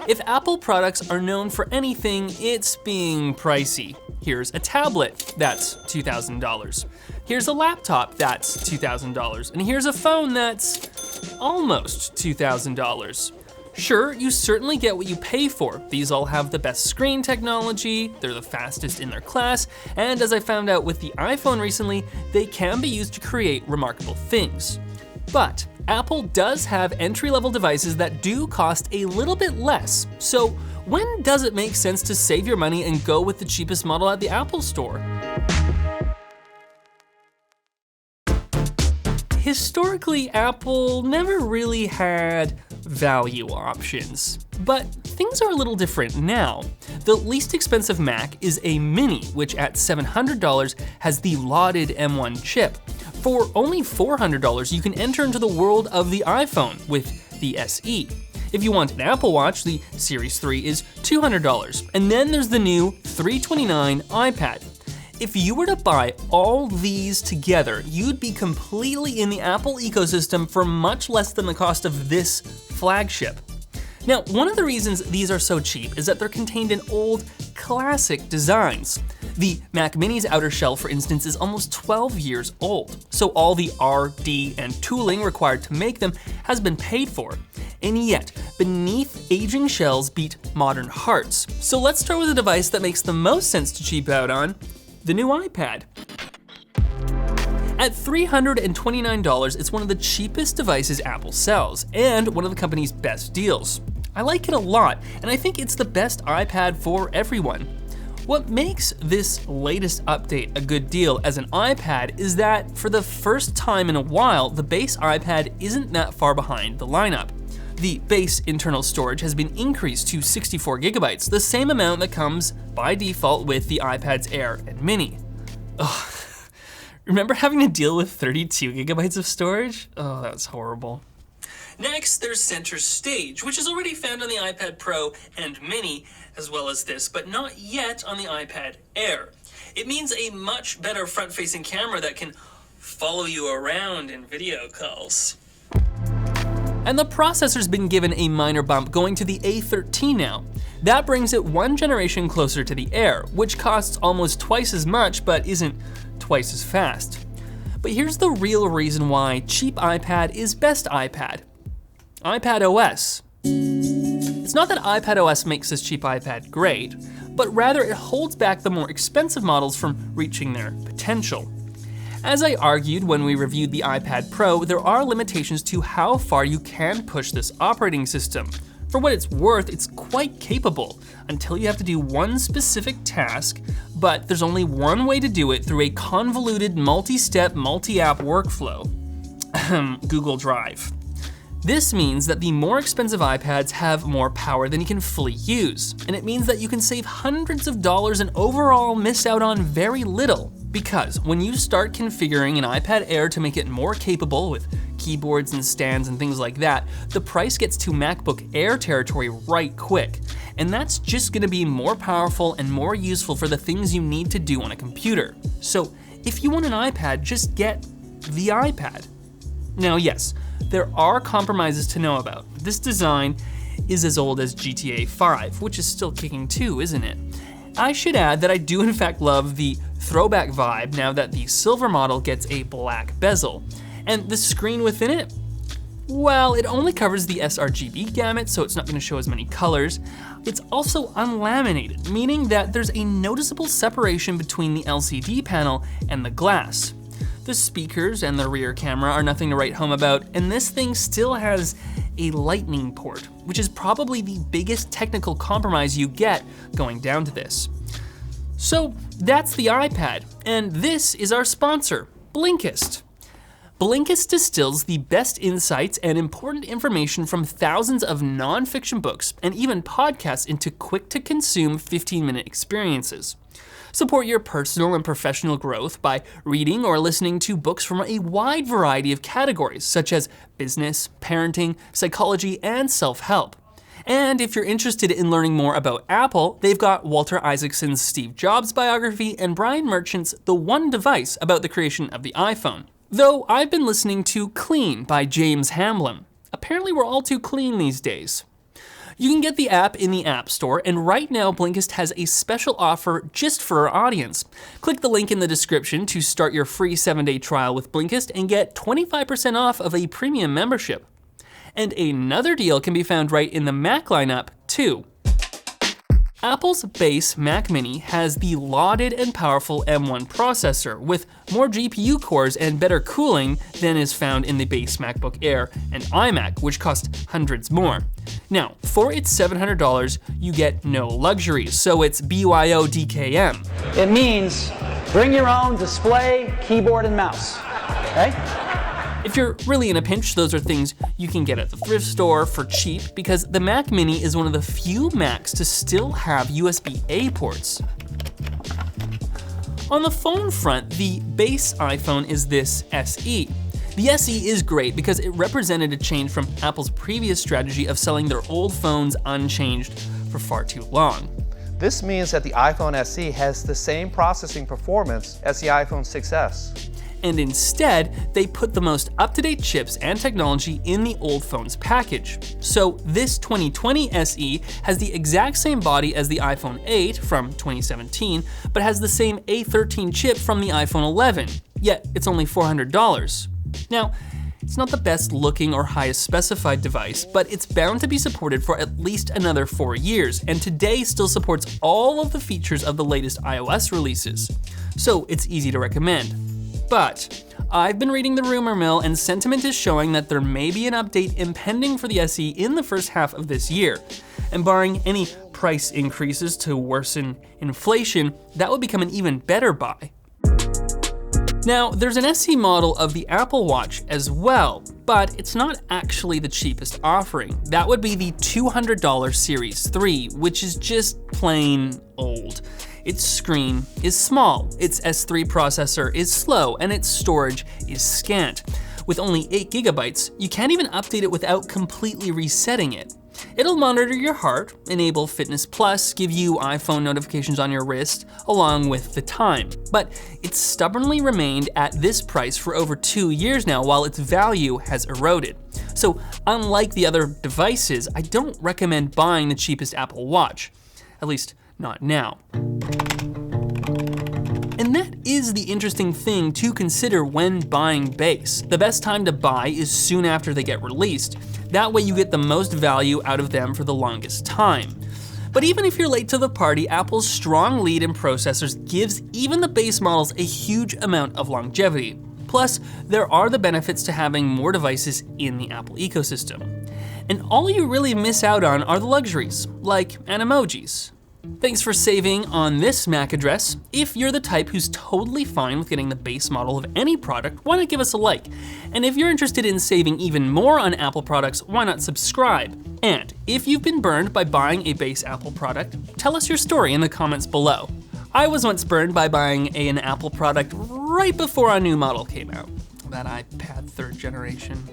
If Apple products are known for anything, it's being pricey. Here's a tablet, that's $2,000. Here's a laptop, that's $2,000. And here's a phone that's almost $2,000. Sure, you certainly get what you pay for. These all have the best screen technology, they're the fastest in their class, and as I found out with the iPhone recently, they can be used to create remarkable things. But Apple does have entry-level devices that do cost a little bit less. So when does it make sense to save your money and go with the cheapest model at the Apple Store? Historically, Apple never really had value options, but things are a little different now. The least expensive Mac is a Mini, which at $700 has the lauded M1 chip. For only $400, you can enter into the world of the iPhone with the SE. If you want an Apple Watch, the Series 3 is $200. And then there's the new $329 iPad. If you were to buy all these together, you'd be completely in the Apple ecosystem for much less than the cost of this flagship. Now, one of the reasons these are so cheap is that they're contained in old, classic designs. The Mac Mini's outer shell, for instance, is almost 12 years old, so all the R&D and tooling required to make them has been paid for. And yet, beneath aging shells beat modern hearts. So let's start with a device that makes the most sense to cheap out on, the new iPad. At $329, it's one of the cheapest devices Apple sells, and one of the company's best deals. I like it a lot, and I think it's the best iPad for everyone. What makes this latest update a good deal as an iPad is that for the first time in a while, the base iPad isn't that far behind the lineup. The base internal storage has been increased to 64 gigabytes, the same amount that comes by default with the iPads Air and Mini. Ugh. Remember having to deal with 32 gigabytes of storage? Oh, that was horrible. Next, there's Center Stage, which is already found on the iPad Pro and Mini, as well as this, but not yet on the iPad Air. It means a much better front-facing camera that can follow you around in video calls. And the processor's been given a minor bump, going to the A13 now. That brings it one generation closer to the Air, which costs almost twice as much, but isn't twice as fast. But here's the real reason why cheap iPad is best iPad. iPadOS. It's not that iPadOS makes this cheap iPad great, but rather it holds back the more expensive models from reaching their potential. As I argued when we reviewed the iPad Pro, there are limitations to how far you can push this operating system. For what it's worth, it's quite capable, until you have to do one specific task, but there's only one way to do it through a convoluted multi-step, multi-app workflow. Google Drive. This means that the more expensive iPads have more power than you can fully use, and it means that you can save hundreds of dollars and overall miss out on very little. Because when you start configuring an iPad Air to make it more capable with keyboards and stands and things like that, the price gets to MacBook Air territory right quick. And that's just gonna be more powerful and more useful for the things you need to do on a computer. So if you want an iPad, just get the iPad. Now yes, there are compromises to know about. This design is as old as GTA 5, which is still kicking too, isn't it? I should add that I do in fact love the throwback vibe now that the silver model gets a black bezel. And the screen within it, well, it only covers the sRGB gamut, so it's not gonna show as many colors. It's also unlaminated, meaning that there's a noticeable separation between the LCD panel and the glass. The speakers and the rear camera are nothing to write home about, and this thing still has a lightning port, which is probably the biggest technical compromise you get going down to this. So that's the iPad, and this is our sponsor, Blinkist. Blinkist distills the best insights and important information from thousands of non-fiction books and even podcasts into quick-to-consume 15-minute experiences. Support your personal and professional growth by reading or listening to books from a wide variety of categories, such as business, parenting, psychology, and self-help. And if you're interested in learning more about Apple, they've got Walter Isaacson's Steve Jobs biography and Brian Merchant's The One Device about the creation of the iPhone. Though I've been listening to Clean by James Hamblin. Apparently we're all too clean these days. You can get the app in the App Store, and right now Blinkist has a special offer just for our audience. Click the link in the description to start your free 7-day trial with Blinkist and get 25% off of a premium membership. And another deal can be found right in the Mac lineup too. Apple's base Mac Mini has the lauded and powerful M1 processor with more GPU cores and better cooling than is found in the base MacBook Air and iMac, which cost hundreds more. Now, for its $700, you get no luxuries, so it's BYODKM. It means bring your own display, keyboard, and mouse, okay? If you're really in a pinch, those are things you can get at the thrift store for cheap because the Mac Mini is one of the few Macs to still have USB-A ports. On the phone front, the base iPhone is this SE. The SE is great because it represented a change from Apple's previous strategy of selling their old phones unchanged for far too long. This means that the iPhone SE has the same processing performance as the iPhone 6s. And instead, they put the most up-to-date chips and technology in the old phone's package. So this 2020 SE has the exact same body as the iPhone 8 from 2017, but has the same A13 chip from the iPhone 11, yet it's only $400. Now, it's not the best looking or highest specified device, but it's bound to be supported for at least another 4 years, and today still supports all of the features of the latest iOS releases. So it's easy to recommend. But I've been reading the rumor mill and sentiment is showing that there may be an update impending for the SE in the first half of this year. And barring any price increases to worsen inflation, that would become an even better buy. Now, there's an SE model of the Apple Watch as well, but it's not actually the cheapest offering. That would be the $200 Series 3, which is just plain old. Its screen is small, its S3 processor is slow, and its storage is scant. With only 8 gigabytes, you can't even update it without completely resetting it. It'll monitor your heart, enable Fitness Plus, give you iPhone notifications on your wrist, along with the time. But it's stubbornly remained at this price for over 2 years now, while its value has eroded. So unlike the other devices, I don't recommend buying the cheapest Apple Watch. At least, not now. And that is the interesting thing to consider when buying base. The best time to buy is soon after they get released. That way you get the most value out of them for the longest time. But even if you're late to the party, Apple's strong lead in processors gives even the base models a huge amount of longevity. Plus, there are the benefits to having more devices in the Apple ecosystem. And all you really miss out on are the luxuries, like Animojis. Thanks for saving on this MAC address. If you're the type who's totally fine with getting the base model of any product, why not give us a like? And if you're interested in saving even more on Apple products, why not subscribe? And if you've been burned by buying a base Apple product, tell us your story in the comments below. I was once burned by buying an Apple product right before a new model came out. That iPad 3rd generation.